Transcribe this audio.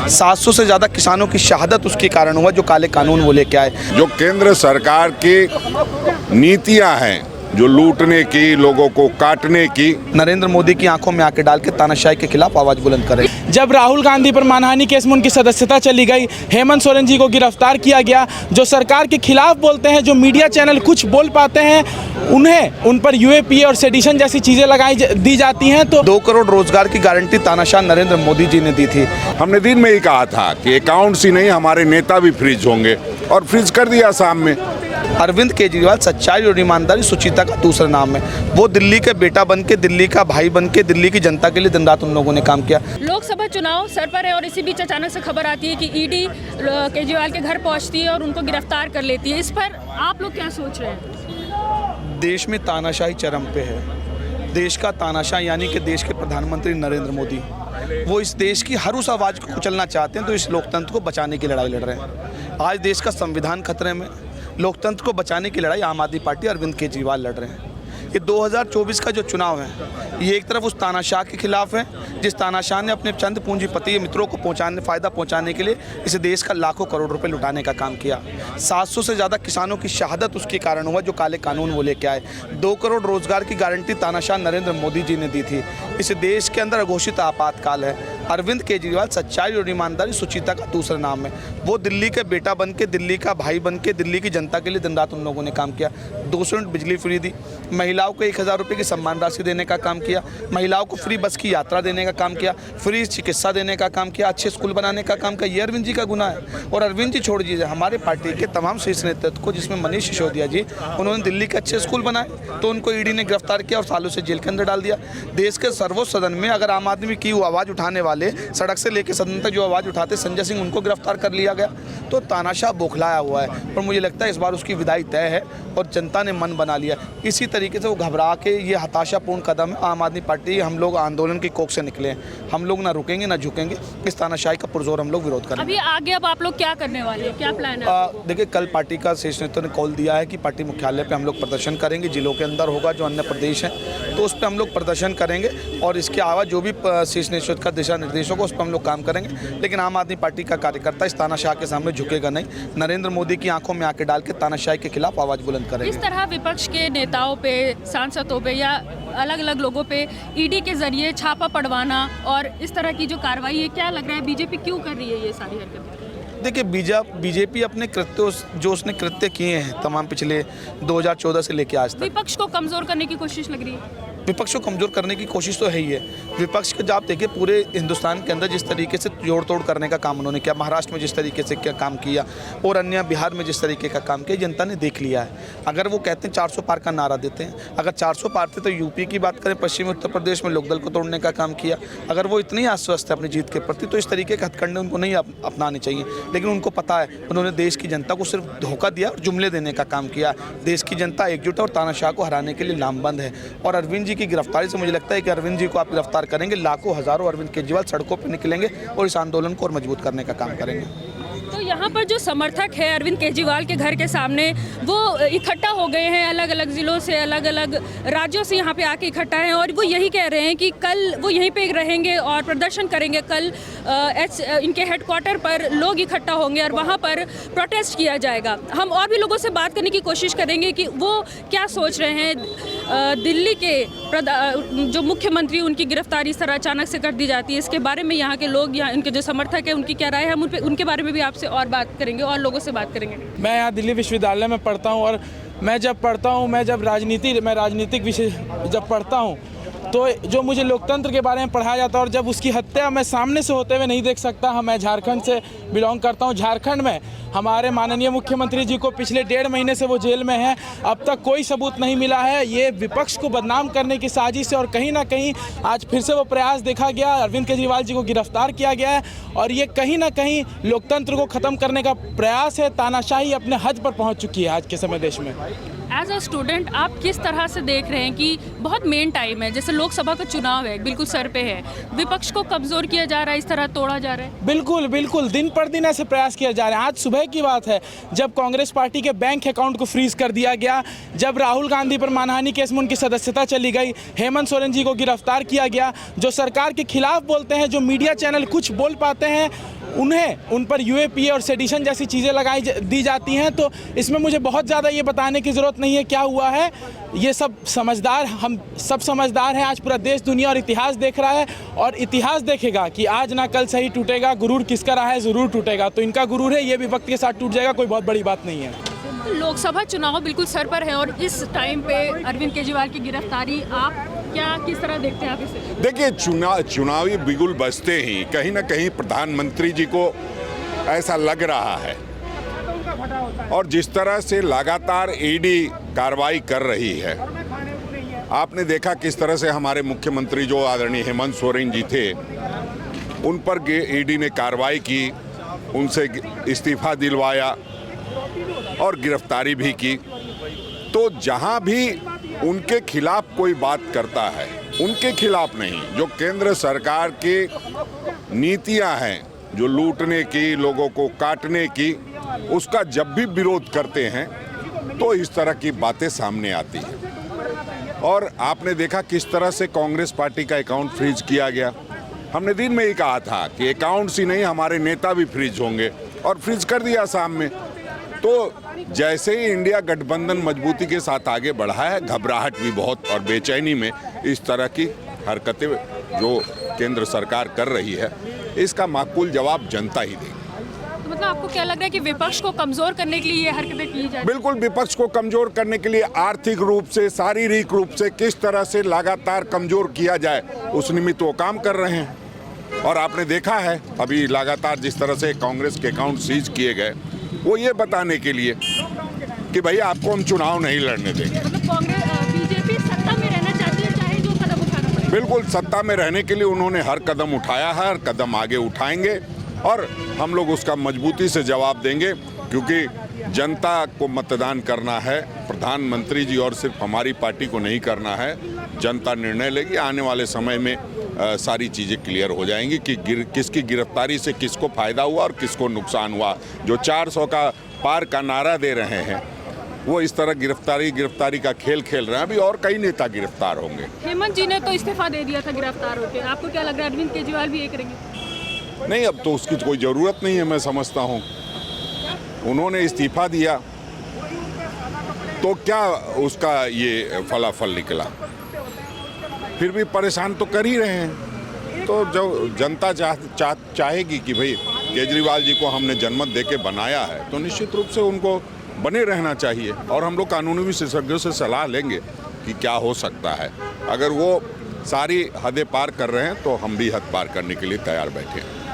700 से ज़्यादा किसानों की शहादत उसके कारण हुआ जो काले कानून वो लेके आए। जो केंद्र सरकार की नीतियां हैं, जो लूटने की, लोगों को काटने की, नरेंद्र मोदी की आंखों में आंखें डाल के तानाशाही के खिलाफ आवाज़ बुलंद करें। जब राहुल गांधी पर मानहानि केस में उनकी सदस्यता चली गई, हेमंत सोरेन जी को गिरफ्तार किया गया, जो सरकार के खिलाफ बोलते हैं, जो मीडिया चैनल कुछ बोल पाते हैं, उन्हें उन पर यूएपीए और सेडिशन जैसी चीज़ें दी जाती हैं। तो 2 करोड़ रोजगार की गारंटी तानाशाह नरेंद्र मोदी जी ने दी थी। हमने दिन में ही कहा था कि अकाउंट्स ही नहीं, हमारे नेता भी फ्रीज होंगे, और फ्रीज कर दिया शाम में। अरविंद केजरीवाल सच्चाई और ईमानदारी सुचिता का दूसरा नाम है। वो दिल्ली के बेटा बन के, दिल्ली का भाई बन के, दिल्ली की जनता के लिए दिन रात उन लोगों ने काम किया। लोकसभा चुनाव सर पर है और इसी बीच अचानक से खबर आती है कि ईडी केजरीवाल के घर पहुंचती है और उनको गिरफ्तार कर लेती है। इस पर आप लोग क्या सोच रहे हैं? देश में तानाशाही चरम पे है। देश का तानाशाह यानी कि देश के प्रधानमंत्री नरेंद्र मोदी, वो इस देश की हर उस आवाज़ को कुचलना चाहते हैं, तो इस लोकतंत्र को बचाने की लड़ाई लड़ रहे हैं। आज देश का संविधान खतरे में, लोकतंत्र को बचाने की लड़ाई आम आदमी पार्टी अरविंद केजरीवाल लड़ रहे हैं। ये 2024 का जो चुनाव है, ये एक तरफ उस तानाशाह के खिलाफ है जिस तानाशाह ने अपने चंद पूंजीपति मित्रों को फ़ायदा पहुंचाने के लिए इस देश का लाखों करोड़ रुपए लुटाने का काम किया। 700 से ज़्यादा किसानों की शहादत उसके कारण हुआ जो काले कानून वो लेके आए। 2 करोड़ रोजगार की गारंटी तानाशाह नरेंद्र मोदी जी ने दी थी। इस देश के अंदर अघोषित आपातकाल है। अरविंद केजरीवाल सच्चाई और ईमानदारी सुचिता का दूसरा नाम है। वो दिल्ली के बेटा बन के, दिल्ली का भाई बन के, दिल्ली की जनता के लिए दिन रात उन लोगों ने काम किया। 200 यूनिट बिजली फ्री दी, महिलाओं को 1000 रुपये की सम्मान राशि देने का काम किया, महिलाओं को फ्री बस की यात्रा देने का काम किया, फ्री चिकित्सा देने का काम किया, अच्छे स्कूल बनाने का काम किया। ये अरविंद जी का गुना है। और अरविंद जी छोड़ दीजिए, हमारे पार्टी के तमाम शीर्ष नेतृत्व को, जिसमें मनीष सिसोदिया जी, उन्होंने दिल्ली के अच्छे स्कूल बनाए तो उनको ईडी ने गिरफ्तार किया और सालों से जेल के अंदर डाल दिया। देश के सर्वोच्च सदन में अगर आम आदमी की आवाज़ उठाने वाले, सड़क से लेकर सदन तक जो आवाज़ उठाते, संजय सिंह, उनको गिरफ्तार कर लिया गया। तो तानाशाह बौखलाया हुआ है और मुझे लगता है इस बार उसकी विदाई तय है और जनता ने मन बना लिया। इसी तरीके से वो घबरा के, ये हताशापूर्ण कदम है। आम आदमी पार्टी, हम लोग आंदोलन की कोख से निकले हैं। हम लोग ना रुकेंगे ना झुकेंगे। इस तानाशाही का पुरजोर हम लोग विरोध करेंगे। अभी आगे अब आप लोग क्या करने वाले हैं, क्या प्लान है? देखिए, कल पार्टी का शीर्ष नेतृत्व ने कॉल दिया है कि पार्टी मुख्यालय पे हम लोग प्रदर्शन करेंगे। जिलों के अंदर होगा, जो अन्य प्रदेश हैं, तो उस पर हम लोग प्रदर्शन करेंगे और इसके अलावा जो भी शीर्ष नेतृत्व का दिशा निर्देशों को, उस पर हम लोग काम करेंगे। लेकिन आम आदमी पार्टी का कार्यकर्ता इस तानाशाह के सामने झुकेगा नहीं। नरेंद्र मोदी की आंखों में आंखें डाल के तानाशाही के खिलाफ आवाज़ बुलंद करेंगे। इस तरह विपक्ष के नेताओं पे, सांसदों पे या अलग अलग लोगों पे ईडी के जरिए छापा पड़वाना और इस तरह की जो कार्रवाई है, क्या लग रहा है बीजेपी क्यों कर रही है ये सारी हरकतें? देखिए, बीजेपी अपने कृत्य, जो उसने कृत्य किए हैं तमाम पिछले 2014 से लेकर आज तक, विपक्ष को कमजोर करने की कोशिश लग रही है। विपक्ष को कमज़ोर करने की कोशिश तो है ही है। विपक्ष के, जब आप देखिए, पूरे हिंदुस्तान के अंदर जिस तरीके से जोड़ तोड़ करने का काम उन्होंने किया, महाराष्ट्र में जिस तरीके से क्या काम किया और अन्य बिहार में जिस तरीके का काम किया, जनता ने देख लिया है। अगर वो कहते हैं 400 पार का नारा देते हैं, अगर 400 पार थे तो यूपी की बात करें, पश्चिमी उत्तर प्रदेश में लोकदल को तोड़ने का काम किया। अगर वो इतनी आश्वस्त है अपनी जीत के प्रति, तो इस तरीके के हथकंडे उनको नहीं अपनाने चाहिए। लेकिन उनको पता है, उन्होंने देश की जनता को सिर्फ धोखा दिया और जुमले देने का काम किया। देश की जनता एकजुट है और तानाशाह को हराने के लिए लामबंद है। और अरविंद जी की गिरफ्तारी से मुझे लगता है कि अरविंद जी को आप गिरफ्तार करेंगे, लाखों हजारों अरविंद केजरीवाल सड़कों पर निकलेंगे और इस आंदोलन को और मजबूत करने का काम करेंगे। तो यहाँ पर जो समर्थक है अरविंद केजरीवाल के घर के सामने, वो इकट्ठा हो गए हैं, अलग अलग ज़िलों से, अलग अलग राज्यों से यहाँ पे आके इकट्ठा हैं और वो यही कह रहे हैं कि कल वो यहीं पे रहेंगे और प्रदर्शन करेंगे। कल इनके हेडक्वार्टर पर लोग इकट्ठा होंगे और वहाँ पर प्रोटेस्ट किया जाएगा। हम और भी लोगों से बात करने की कोशिश करेंगे कि वो क्या सोच रहे हैं। दिल्ली के जो मुख्यमंत्री, उनकी गिरफ्तारी इस तरह अचानक से कर दी जाती है, इसके बारे में यहाँ के लोग, यहाँ इनके जो समर्थक हैं, उनकी क्या राय है, हम उनके बारे में भी आपसे और बात करेंगे और लोगों से बात करेंगे। मैं यहाँ दिल्ली विश्वविद्यालय में पढ़ता हूँ और मैं जब राजनीतिक विषय जब पढ़ता हूँ तो जो मुझे लोकतंत्र के बारे में पढ़ाया जाता है और जब उसकी हत्या मैं सामने से होते हुए नहीं देख सकता। मैं झारखंड से बिलोंग करता हूँ। झारखंड में हमारे माननीय मुख्यमंत्री जी को पिछले 1.5 महीने से वो जेल में हैं, अब तक कोई सबूत नहीं मिला है। ये विपक्ष को बदनाम करने की साजिश है और कहीं ना कहीं आज फिर से वो प्रयास देखा गया। अरविंद केजरीवाल जी को गिरफ्तार किया गया है और ये कहीं ना कहीं लोकतंत्र को ख़त्म करने का प्रयास है। तानाशाही अपने हद पर पहुँच चुकी है आज के समय देश में। एज अ स्टूडेंट आप किस तरह से देख रहे हैं कि बहुत मेन टाइम है, जैसे लोकसभा का चुनाव है, बिल्कुल सर पे है, विपक्ष को कमज़ोर किया जा रहा है, इस तरह तोड़ा जा रहा है? बिल्कुल दिन पर दिन ऐसे प्रयास किए जा रहे हैं। आज सुबह की बात है जब कांग्रेस पार्टी के बैंक अकाउंट को फ्रीज कर दिया गया, जब राहुल गांधी पर मानहानि केस में उनकी सदस्यता चली गई, हेमंत सोरेन जी को गिरफ्तार किया गया, जो सरकार के खिलाफ बोलते हैं, जो मीडिया चैनल कुछ बोल पाते हैं, उन पर यूएपीए और सेडिशन जैसी चीज़ें दी जाती हैं। तो इसमें मुझे बहुत ज़्यादा ये बताने की ज़रूरत नहीं है क्या हुआ है। ये सब समझदार, हम सब समझदार हैं। आज पूरा देश, दुनिया और इतिहास देख रहा है, और इतिहास देखेगा कि आज ना कल सही टूटेगा। गुरूर किसका रहा है, ज़रूर टूटेगा। तो इनका गुरूर है, ये भी वक्त के साथ टूट जाएगा, कोई बहुत बड़ी बात नहीं है। लोकसभा चुनाव बिल्कुल सर पर है, और इस टाइम पे अरविंद केजरीवाल की गिरफ्तारी आप किस तरह देखते हैं आप इसे? देखिए, चुनावी बिगुल बजते ही कहीं ना कहीं प्रधानमंत्री जी को ऐसा लग रहा है, और जिस तरह से लगातार ईडी कार्रवाई कर रही है, आपने देखा किस तरह से हमारे मुख्यमंत्री जो आदरणीय हेमंत सोरेन जी थे, उन पर ईडी ने कार्रवाई की, उनसे इस्तीफा दिलवाया और गिरफ्तारी भी की। तो जहां भी उनके खिलाफ कोई बात करता है, उनके खिलाफ नहीं, जो केंद्र सरकार की नीतियां हैं, जो लूटने की, लोगों को काटने की, उसका जब भी विरोध करते हैं तो इस तरह की बातें सामने आती हैं। और आपने देखा किस तरह से कांग्रेस पार्टी का अकाउंट फ्रीज किया गया। हमने दिन में ही कहा था कि अकाउंट्स ही नहीं, हमारे नेता भी फ्रीज होंगे, और फ्रीज कर दिया शाम में। तो जैसे ही इंडिया गठबंधन मजबूती के साथ आगे बढ़ा है, घबराहट भी बहुत और बेचैनी में इस तरह की हरकतें जो केंद्र सरकार कर रही है, इसका माकूल जवाब जनता ही देगी। तो मतलब आपको क्या लग रहा है कि विपक्ष को कमजोर करने के लिए ये हरकतें की जाए? बिल्कुल, विपक्ष को कमजोर करने के लिए आर्थिक रूप से, शारीरिक रूप से किस तरह से लगातार कमजोर किया जाए, उस निमित्त वो काम कर रहे हैं। और आपने देखा है अभी लगातार जिस तरह से कांग्रेस के अकाउंट सीज किए गए, वो ये बताने के लिए कि भाई आपको हम चुनाव नहीं लड़ने देंगे। मतलब कांग्रेस, बीजेपी सत्ता में रहना चाहती है, चाहे जो कदम उठाना पड़े। बिल्कुल, सत्ता में रहने के लिए उन्होंने हर कदम उठाया है, हर कदम आगे उठाएंगे, और हम लोग उसका मजबूती से जवाब देंगे, क्योंकि जनता को मतदान करना है, प्रधानमंत्री जी और सिर्फ हमारी पार्टी को नहीं करना है। जनता निर्णय लेगी, आने वाले समय में सारी चीज़ें क्लियर हो जाएंगी कि किसकी गिरफ्तारी से किसको फ़ायदा हुआ और किसको नुकसान हुआ। जो 400 का पार का नारा दे रहे हैं, वो इस तरह गिरफ्तारी का खेल खेल रहे हैं। अभी और कई नेता गिरफ्तार होंगे। हेमंत जी ने तो इस्तीफा दे दिया था गिरफ्तार होकर, आपको क्या लग रहा है अरविंद केजरीवाल भी ये करेंगे? नहीं, अब तो उसकी कोई ज़रूरत नहीं है, मैं समझता हूँ। उन्होंने इस्तीफा दिया तो क्या उसका ये फलाफल निकला, फिर भी परेशान तो कर ही रहे हैं। तो जो जनता चाहेगी कि भाई केजरीवाल जी को हमने जनमत देके बनाया है, तो निश्चित रूप से उनको बने रहना चाहिए, और हम लोग कानूनी विशेषज्ञों से सलाह लेंगे कि क्या हो सकता है। अगर वो सारी हदें पार कर रहे हैं तो हम भी हद पार करने के लिए तैयार बैठे हैं।